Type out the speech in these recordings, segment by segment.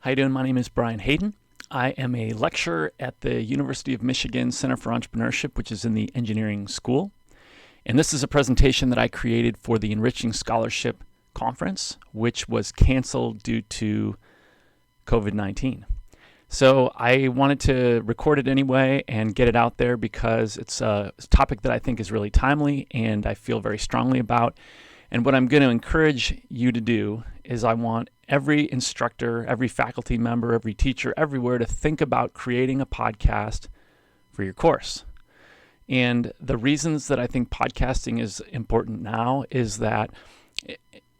How you doing? My name is Brian Hayden. I am a lecturer at the University of Michigan Center for Entrepreneurship, which is in the engineering school. And this is a presentation that I created for the Enriching Scholarship Conference, which was canceled due to COVID-19. So I wanted to record it anyway and get it out there because it's a topic that I think is really timely and I feel very strongly about. And what I'm going to encourage you to do is I want every instructor, every faculty member, every teacher, everywhere to think about creating a podcast for your course. And the reasons that I think podcasting is important now is that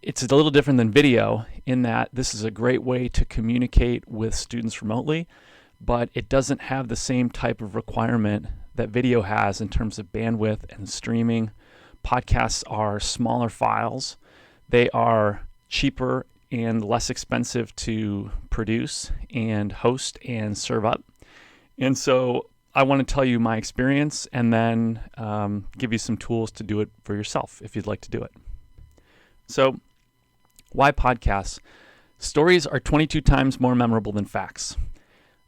it's a little different than video in that this is a great way to communicate with students remotely, but it doesn't have the same type of requirement that video has in terms of bandwidth and streaming. Podcasts are smaller files. They are cheaper and less expensive to produce and host and serve up. And so I want to tell you my experience and then give you some tools to do it for yourself if you'd like to do it. So why podcasts? Stories are 22 times more memorable than facts.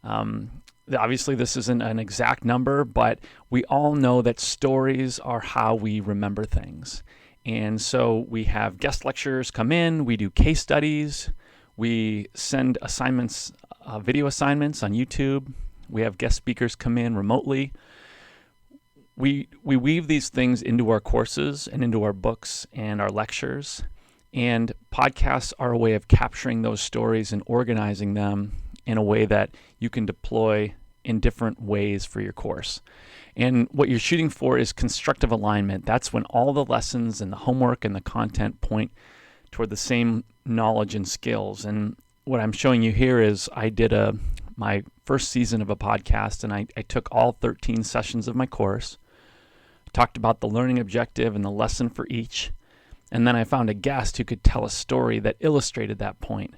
Obviously, this isn't an exact number, but we all know that stories are how we remember things. And so we have guest lecturers come in, we do case studies, we send assignments, video assignments on YouTube, we have guest speakers come in remotely. We weave these things into our courses and into our books and our lectures. And podcasts are a way of capturing those stories and organizing them in a way that you can deploy in different ways for your course. And what you're shooting for is constructive alignment. That's when all the lessons and the homework and the content point toward the same knowledge and skills. And what I'm showing you here is I did my first season of a podcast, and I took all 13 sessions of my course, talked about the learning objective and the lesson for each, and then I found a guest who could tell a story that illustrated that point.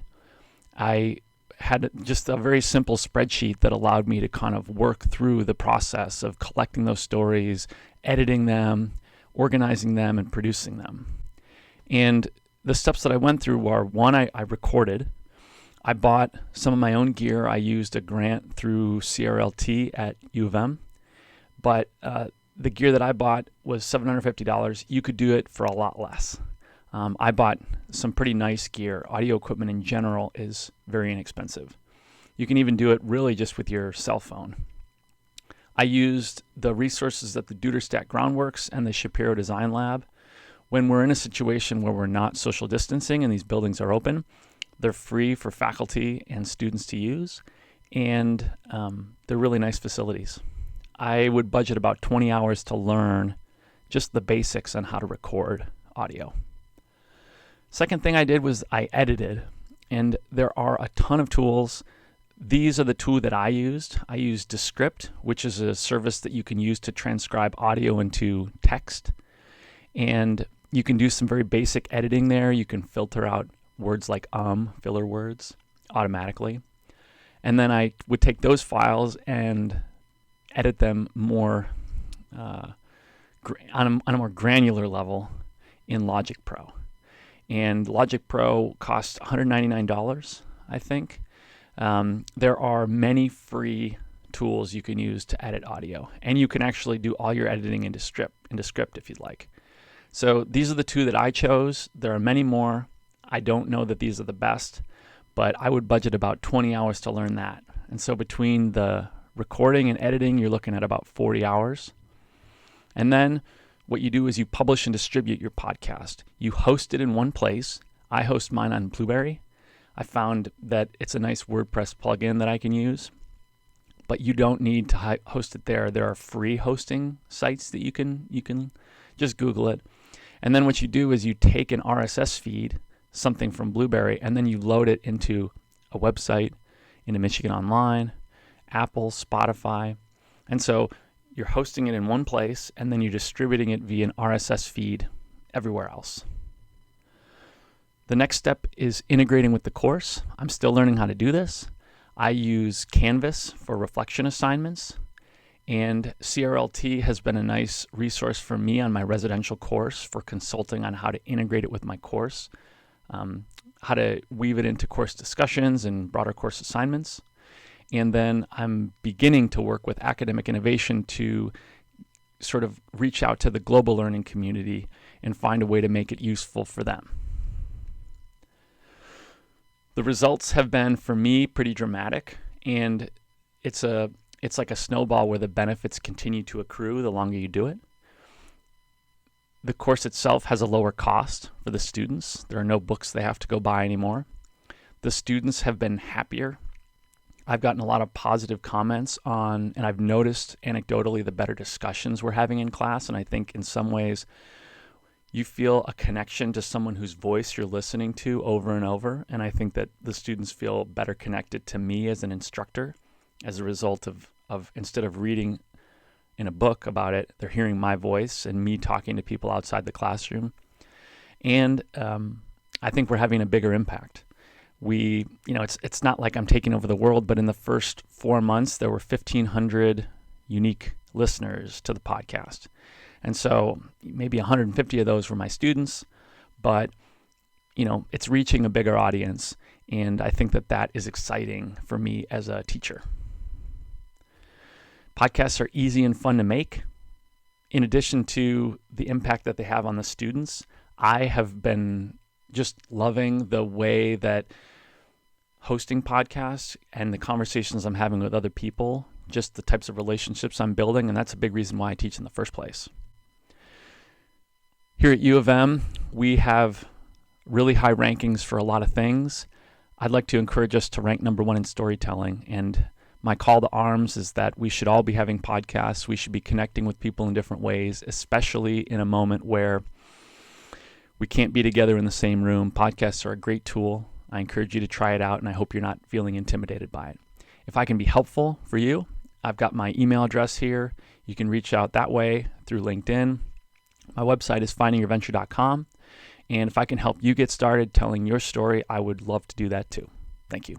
I had just a very simple spreadsheet that allowed me to kind of work through the process of collecting those stories, editing them, organizing them, and producing them. And the steps that I went through were, one, I recorded. I bought some of my own gear. I used a grant through CRLT at U of M. But the gear that I bought was $750. You could do it for a lot less. I bought some pretty nice gear. Audio equipment in general is very inexpensive. You can even do it really just with your cell phone. I used the resources at the Duderstadt Groundworks and the Shapiro Design Lab. When we're in a situation where we're not social distancing and these buildings are open, they're free for faculty and students to use, and they're really nice facilities. I would budget about 20 hours to learn just the basics on how to record audio. Second thing I did was I edited, and there are a ton of tools. These are the two that I used. I used Descript, which is a service that you can use to transcribe audio into text, and you can do some very basic editing there. You can filter out words like filler words automatically. And then I would take those files and edit them more on a more granular level in Logic Pro. And Logic Pro costs $199, I think. There are many free tools you can use to edit audio, and you can actually do all your editing into Script if you'd like. So these are the two that I chose. There are many more. I don't know that these are the best, but I would budget about 20 hours to learn that. And so between the recording and editing, you're looking at about 40 hours. And then what you do is you publish and distribute your podcast. You host it in one place. I host mine on Blueberry. I found that it's a nice WordPress plugin that I can use, but you don't need to host it there. There are free hosting sites that you can just Google it. And then what you do is you take an RSS feed, something from Blueberry, and then you load it into a website, into Michigan Online, Apple, Spotify. And so you're hosting it in one place, and then you're distributing it via an RSS feed everywhere else. The next step is integrating with the course. I'm still learning how to do this. I use Canvas for reflection assignments, and CRLT has been a nice resource for me on my residential course for consulting on how to integrate it with my course. how to weave it into course discussions and broader course assignments. And then I'm beginning to work with Academic Innovation to sort of reach out to the global learning community and find a way to make it useful for them. The results have been, for me, pretty dramatic, and it's like a snowball where the benefits continue to accrue the longer you do it. The course itself has a lower cost for the students. There are no books they have to go buy anymore. The students have been happier. I've gotten a lot of positive comments on, and I've noticed anecdotally the better discussions we're having in class, and I think in some ways you feel a connection to someone whose voice you're listening to over and over, and I think that the students feel better connected to me as an instructor as a result of instead of reading in a book about it, they're hearing my voice and me talking to people outside the classroom. And I think we're having a bigger impact. It's not like I'm taking over the world, but in the first 4 months, there were 1,500 unique listeners to the podcast. And so maybe 150 of those were my students, but it's reaching a bigger audience. And I think that is exciting for me as a teacher. Podcasts are easy and fun to make. In addition to the impact that they have on the students, I have been just loving the way that hosting podcasts and the conversations I'm having with other people, just the types of relationships I'm building, and that's a big reason why I teach in the first place. Here at U of M, we have really high rankings for a lot of things. I'd like to encourage us to rank number 1 in storytelling, and my call to arms is that we should all be having podcasts. We should be connecting with people in different ways, especially in a moment where we can't be together in the same room. Podcasts are a great tool. I encourage you to try it out, and I hope you're not feeling intimidated by it. If I can be helpful for you, I've got my email address here. You can reach out that way through LinkedIn. My website is findingyourventure.com, and if I can help you get started telling your story, I would love to do that too. Thank you.